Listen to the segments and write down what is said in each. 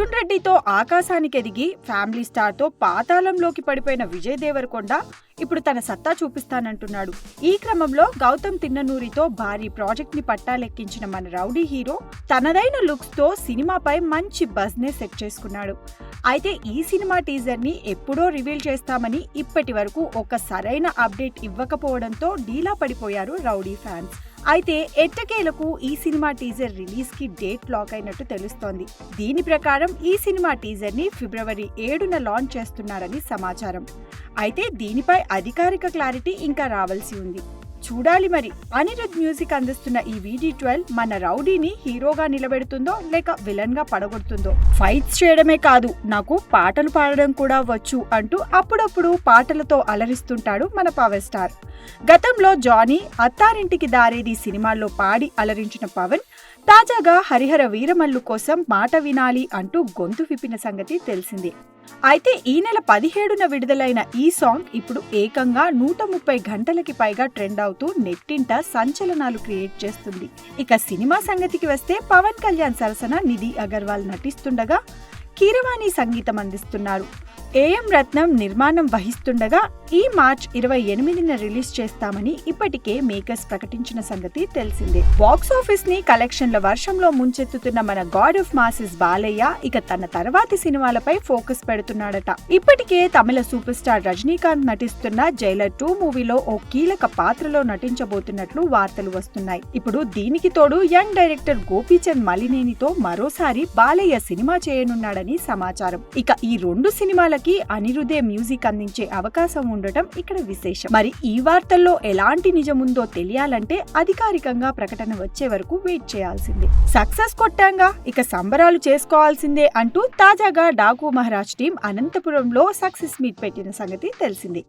అర్జున్ రెడ్డితో ఆకాశానికి ఎదిగి ఫ్యామిలీ స్టార్ తో పాతాళంలోకి పడిపోయిన విజయ్ దేవరకొండ ఇప్పుడు తన సత్తా చూపిస్తానంటున్నాడు. ఈ క్రమంలో గౌతమ్ తిన్ననూరితో భారీ ప్రాజెక్ట్ ని పట్టాలెక్కించిన మన రౌడీ హీరో తనదైన లుక్స్ తో సినిమాపై మంచి బజ్ నే సెట్ చేసుకున్నాడు. అయితే ఈ సినిమా టీజర్ ని ఎప్పుడో రివీల్ చేస్తామని ఇప్పటి వరకు ఒక సరైన అప్డేట్ ఇవ్వకపోవడంతో డీలా పడిపోయారు రౌడీ ఫ్యాన్స్. అయితే ఎట్టకేలకు ఈ సినిమా టీజర్ రిలీజ్ కి డేట్ లాక్ అయినట్టు తెలుస్తోంది. దీని ప్రకారం ఈ సినిమా టీజర్ ని ఫిబ్రవరి 7న లాంచ్ చేస్తున్నారని సమాచారం. అయితే దీనిపై అధికారిక క్లారిటీ ఇంకా రావాల్సి ఉంది. చూడాలి మరి అనిరుద్ మ్యూజిక్ అందిస్తున్న ఈ VD12 మన రౌడీని హీరోగా నిలబెడుతుందో లేక విలన్ గా పడగొడుతుందో. ఫైట్స్ చేయడమే కాదు, నాకు పాటలు పాడడం కూడా వచ్చు అంటూ అప్పుడప్పుడు పాటలతో అలరిస్తుంటాడు మన పవర్ స్టార్. గతంలో జానీ, అత్తారింటికి దారేది సినిమాల్లో పాడి అలరించిన పవన్ తాజాగా హరిహర వీరమల్లు కోసం మాట వినాలి అంటూ గొంతు విప్పిన సంగతి తెలిసిందే. అయితే ఈ నెల 17న విడుదలైన ఈ సాంగ్ ఇప్పుడు ఏకంగా 130 గంటలకి పైగా ట్రెండ్ అవుతూ నెట్టింట సంచలనాలు క్రియేట్ చేస్తుంది. ఇక సినిమా సంగతికి వస్తే పవన్ కళ్యాణ్ సరసన నిధి అగర్వాల్ నటిస్తుండగా కీరవాణి సంగీతం అందిస్తున్నారు. AM రత్నం నిర్మాణం వహిస్తుండగా ఈ మార్చ్ 28న రిలీజ్ చేస్తామని ఇప్పటికే మేకర్స్ ప్రకటించిన సంగతి తెలిసిందే. బాక్స్ ఆఫీస్ ని కలెక్షన్ల వర్షంలో ముంచెత్తుతున్న మన గాడ్ ఆఫ్ మాసెస్ బాలయ్య ఇక తన తర్వాతి సినిమాలపై ఫోకస్ పెడుతున్నాడట. ఇప్పటికే తమిళ సూపర్ స్టార్ రజనీకాంత్ నటిస్తున్న జైలర్ 2 మూవీలో ఓ కీలక పాత్రలో నటించబోతున్నట్లు వార్తలు వస్తున్నాయి. ఇప్పుడు దీనికి తోడు యంగ్ డైరెక్టర్ గోపీచంద్ మలినేనితో మరోసారి బాలయ్య సినిమా చేయనున్నాడని సమాచారం. ఇక ఈ 2 సినిమాల అనిరుదే మ్యూజిక్ అందించే అవకాశం ఉండటం ఇక్కడ విశేషం. మరి ఈ వార్తల్లో ఎలాంటి నిజముందో తెలియాలంటే అధికారికంగా ప్రకటన వచ్చే వరకు వెయిట్ చేయాల్సిందే. సక్సెస్ కొట్టాంగా ఇక సంబరాలు చేసుకోవాల్సిందే అంటూ తాజాగా డాకు మహారాజ్ టీం అనంతపురంలో సక్సెస్ మీట్ పెట్టిన సంగతి తెలిసిందే.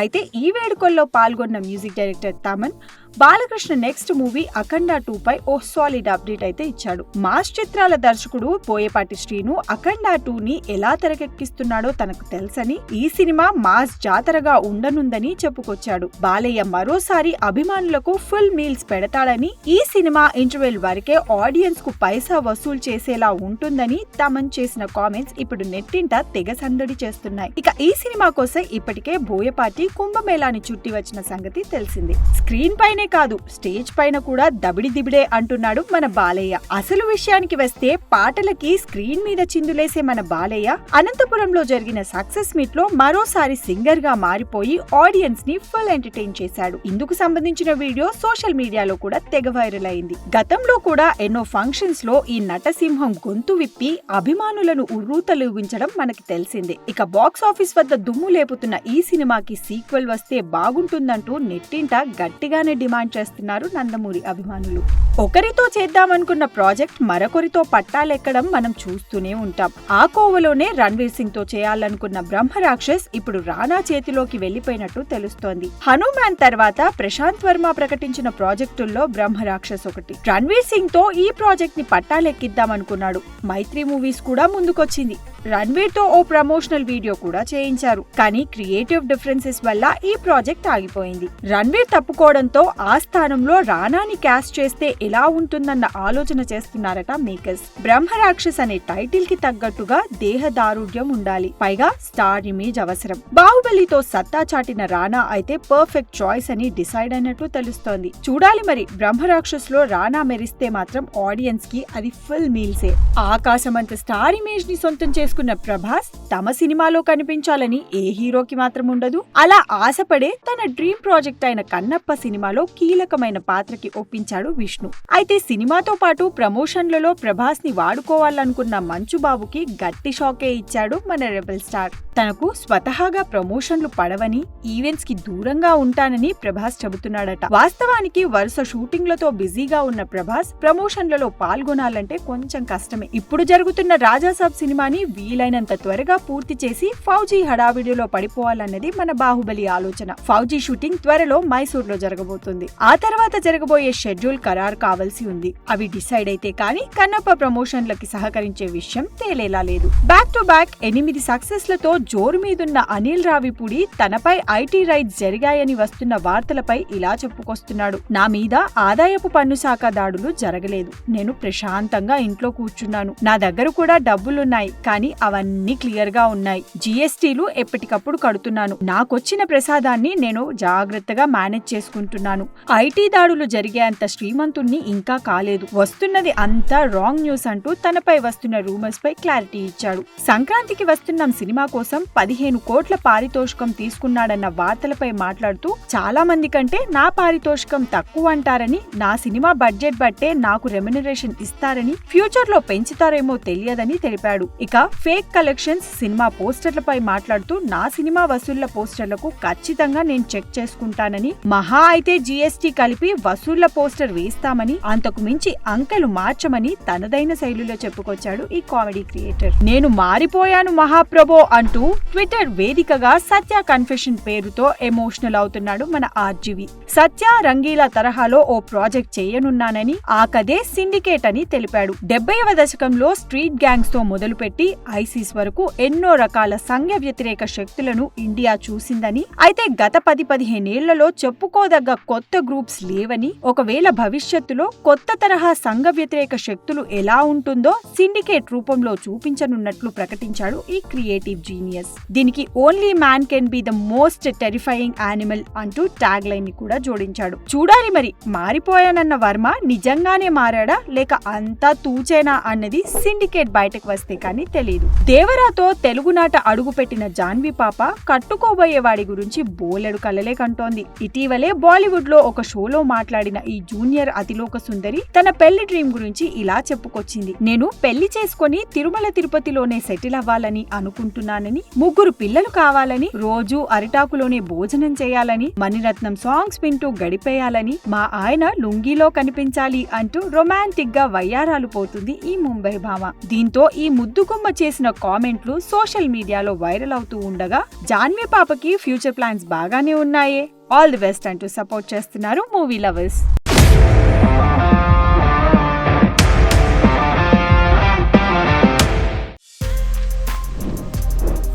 అయితే ఈ వేడుకల్లో పాల్గొన్న music director Thaman Balakrishna next movie Akhanda 2 పై ఓ సాలిడ్ అప్డేట్ అయితే ఇచ్చాడు. మాస్ చిత్రాల దర్శకుడు బోయపాటి శ్రీను అఖండ 2 ని ఎలా తెరకెక్కిస్తున్నాడో తనకు తెలుసని, ఈ సినిమా మాస్ జాతరగా ఉండనుందని చెప్పుకొచ్చాడు. బాలయ్య మరోసారి అభిమానులకు ఫుల్ మీల్స్ పెడతాడని, ఈ సినిమా ఇంటర్వెల్ వరకే ఆడియన్స్ కు పైసా వసూలు చేసేలా ఉంటుందని తమన్ చేసిన కామెంట్స్ ఇప్పుడు నెట్టింట తెగ సందడి చేస్తున్నాయి. ఇక ఈ సినిమా కోసం ఇప్పటికే బోయపాటి కుంభమేళాని చుట్టి వచ్చిన సంగతి తెలిసిందే. స్క్రీన్ పైనే కాదు స్టేజ్ పైన కూడా దబిడి దిబిడే అంటున్నాడు మన బాలయ్య. అసలు విషయానికి వస్తే పాటలకి స్క్రీన్ మీద చిందులేసే మన బాలయ్య అనంతపురంలో జరిగిన సక్సెస్ మీట్ లో మరోసారి సింగర్ గా మారిపోయి ఆడియన్స్ ని ఫుల్ ఎంటర్టైన్ చేశాడు. ఇందుకు సంబంధించిన వీడియో సోషల్ మీడియాలో కూడా తెగ వైరల్ అయింది. గతంలో కూడా ఎన్నో ఫంక్షన్స్ లో ఈ నటసింహం గొంతు విప్పి అభిమానులను ఉర్రూతలూగించడం మనకి తెలిసిందే. ఇక బాక్స్ ఆఫీస్ వద్ద దుమ్ము లేపుతున్న ఈ సినిమాకి సీక్వెల్ వస్తే బాగుంటుందంటూ నెట్టింట గట్టిగానే డిమాండ్ చేస్తున్నారు నందమూరి అభిమానులు. ఒకరితో చేద్దామనుకున్న ప్రాజెక్ట్ మరొకరితో పట్టాలెక్కడం మనం చూస్తూనే ఉంటాం. ఆ కోవలోనే రణ్వీర్ సింగ్ తో చేయాలనుకున్న బ్రహ్మరాక్షస్ ఇప్పుడు రానా చేతిలోకి వెళ్లిపోయినట్టు తెలుస్తోంది. హనుమాన్ తర్వాత ప్రశాంత్ వర్మ ప్రకటించిన ప్రాజెక్టుల్లో బ్రహ్మరాక్షస్ ఒకటి. రణ్వీర్ సింగ్ తో ఈ ప్రాజెక్ట్ ని పట్టాలెక్కిద్దామనుకున్నాడు. మైత్రి మూవీస్ కూడా ముందుకొచ్చింది. రణ్వీర్ తో ఓ ప్రమోషనల్ వీడియో కూడా చేయించారు. కానీ క్రియేటివ్ డిఫరెన్సెస్ వల్ల ఈ ప్రాజెక్ట్ ఆగిపోయింది. రణ్వీర్ తప్పుకోవడంతో ఆ స్థానంలో రానాని క్యాస్ట్ చేస్తే ఎలా ఉంటుందన్న ఆలోచన చేస్తున్నారట మేకర్స్. బ్రహ్మరాక్షస్ అనే టైటిల్ కి తగ్గట్టుగా దేహ దారుఢ్యం ఉండాలి, పైగా స్టార్ ఇమేజ్ అవసరం. బాహుబలితో సత్తా చాటిన రానా అయితే పర్ఫెక్ట్ చాయిస్ అని డిసైడ్ అయినట్లు తెలుస్తోంది. చూడాలి మరి బ్రహ్మరాక్షస్ లో రానా మెరిస్తే మాత్రం ఆడియన్స్ కి అది ఫుల్ మీల్సే. ఆకాశమంత స్టార్ ఇమేజ్ ని సొంతం చేసుకున్న ప్రభాస్ తమ సినిమాలో కనిపించాలని ఏ హీరోకి మాత్రం ఉండదు. అలా ఆశపడే తన డ్రీమ్ ప్రాజెక్ట్ అయిన కన్నప్ప సినిమాలో కీలకమైన పాత్రకి ఒప్పించాడు విష్ణు. అయితే సినిమాతో పాటు ప్రమోషన్లలో ప్రభాస్ ని వాడుకోవాలనుకున్న మంచుబాబుకి గట్టి షాకే ఇచ్చాడు మన రెబెల్ స్టార్. తనకు స్వతహాగా ప్రమోషన్లు పడవని, ఈవెంట్స్ కి దూరంగా ఉంటానని ప్రభాస్ చెబుతున్నాడట. వాస్తవానికి వరుస షూటింగ్లతో బిజీగా ఉన్న ప్రభాస్ ప్రమోషన్లలో పాల్గొనాలంటే కొంచెం కష్టమే. ఇప్పుడు జరుగుతున్న రాజాసాబ్ సినిమాని వీలైనంత త్వరగా పూర్తి చేసి ఫౌజీ హడావిడిలో పడిపోవాలన్నది మన బాహుబలి ఆలోచన. ఫౌజీ షూటింగ్ త్వరలో మైసూర్లో జరగబోతుంది. ఆ తర్వాత జరగబోయే షెడ్యూల్ ఖరారు కావాల్సి ఉంది. అవి డిసైడ్ అయితే కానీ కన్నప్ప ప్రమోషన్లకి సహకరించే విషయం తేలేలా లేదు. బ్యాక్ టు బ్యాక్ 8 సక్సెస్లతో జోరు మీదున్న అనిల్ రావిపూడి తనపై ఐటీ రైడ్స్ జరిగాయని వస్తున్న వార్తలపై ఇలా చెప్పుకొస్తున్నాడు. నా మీద ఆదాయపు పన్ను శాఖ దాడులు జరగలేదు. నేను ప్రశాంతంగా ఇంట్లో కూర్చున్నాను. నా దగ్గర కూడా డబ్బులున్నాయి, కానీ అవన్నీ క్లియర్ గా ఉన్నాయి. జీఎస్టీలు ఎప్పటికప్పుడు కడుతున్నాను. నాకొచ్చిన ప్రసాదాన్ని నేను జాగ్రత్తగా మేనేజ్ చేసుకుంటున్నాను. ఐటీ దాడులు జరిగేంత శ్రీమంతుణ్ణి ఇంకా కాలేదు. వస్తున్నది అంతా రాంగ్ న్యూస్ అంటూ తనపై వస్తున్న రూమర్స్ పై క్లారిటీ ఇచ్చాడు. సంక్రాంతికి వస్తున్నాం సినిమా కోసం 15 కోట్ల పారితోషికం తీసుకున్నాడన్న వార్తలపై మాట్లాడుతూ చాలా మంది కంటే నా పారితోషికం తక్కువ అంటారని, నా సినిమా బడ్జెట్ బట్టే నాకు రెమ్యునరేషన్ ఇస్తారని, ఫ్యూచర్ లో పెంచుతారేమో తెలియదని తెలిపాడు. ఇక ఫేక్ కలెక్షన్స్ సినిమా పోస్టర్లపై మాట్లాడుతూ నా సినిమా వసూళ్ల పోస్టర్లకు ఖచ్చితంగా నేను చెక్ చేసుకుంటానని, మహా అయితే జీఎస్టీ కలిపి వసూళ్ల పోస్టర్ వేస్తామని, అంతకు మించి అంకెలు మార్చమని తనదైన శైలిలో చెప్పుకొచ్చాడు ఈ కామెడీ క్రియేటర్. నేను మారిపోయాను మహాప్రభో అంటూ ట్విట్టర్ వేదికగా సత్య కన్ఫెషన్ పేరుతో ఎమోషనల్ అవుతున్నాడు మన ఆర్జీవి. సత్య రంగీలా తరహాలో ఓ ప్రాజెక్ట్ చేయనున్నానని, ఆ కథే సిండికేట్ అని తెలిపాడు. 70వ దశకంలో స్ట్రీట్ గ్యాంగ్స్ తో మొదలుపెట్టి ఐసిస్ వరకు ఎన్నో రకాల సంఘ వ్యతిరేక శక్తులను ఇండియా చూసిందని, అయితే గత 10-15 ఏళ్లలో చెప్పుకోదగ్గ కొత్త గ్రూప్స్ లేవని, ఒకవేళ భవిష్యత్తులో కొత్త తరహా సంఘ వ్యతిరేక శక్తులు ఎలా ఉంటుందో సిండికేట్ రూపంలో చూపించనున్నట్లు ప్రకటించాడు ఈ క్రియేటివ్ జీనియస్. దీనికి only man can be the most terrifying animal అంటూ ట్యాగ్ లైన్ ని కూడా జోడించాడు. చూడాలి మరి మారిపోయానన్న వర్మ నిజంగానే మారాడా లేక అంతా తూచేనా అన్నది సిండికేట్ బయటకు వస్తే కానీ తెలియదు. దేవరాతో తెలుగునాట అడుగుపెట్టిన జాన్వి పాప కట్టుకోబోయే వాడి గురించి బోలెడు కలలే కంటోంది. ఇటీవలే బాలీవుడ్ లో ఒక షోలో మాట్లాడిన ఈ జూనియర్ అతిలోక సుందరి తన పెళ్లి డ్రీమ్ గురించి ఇలా చెప్పుకొచ్చింది. నేను పెళ్లి చేసుకుని తిరుమల తిరుపతిలోనే సెటిల్ అవ్వాలని అనుకుంటున్నానని, 3 పిల్లలు కావాలని, రోజు అరిటాకులోనే భోజనం చేయాలని, మణిరత్నం సాంగ్స్ వింటూ గడిపేయాలని, మా ఆయన లుంగీలో కనిపించాలి అంటూ రొమాంటిక్ గా వయ్యారాలు పోతుంది ఈ ముంబై భామ. దీంతో ఈ ముద్దుగుమ్మ చేసిన కామెంట్లు సోషల్ మీడియాలో వైరల్ అవుతూ ఉండగా జాన్వి పాపకి ఫ్యూచర్ ప్లాన్స్ బాగానే ఉన్నాయే. ఆల్ ది బెస్ట్ అంటూ సపోర్ట్ చేస్తున్నారు movie lovers.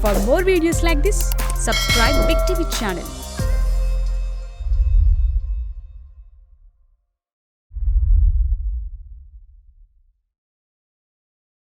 For more videos like this, subscribe Big TV channel.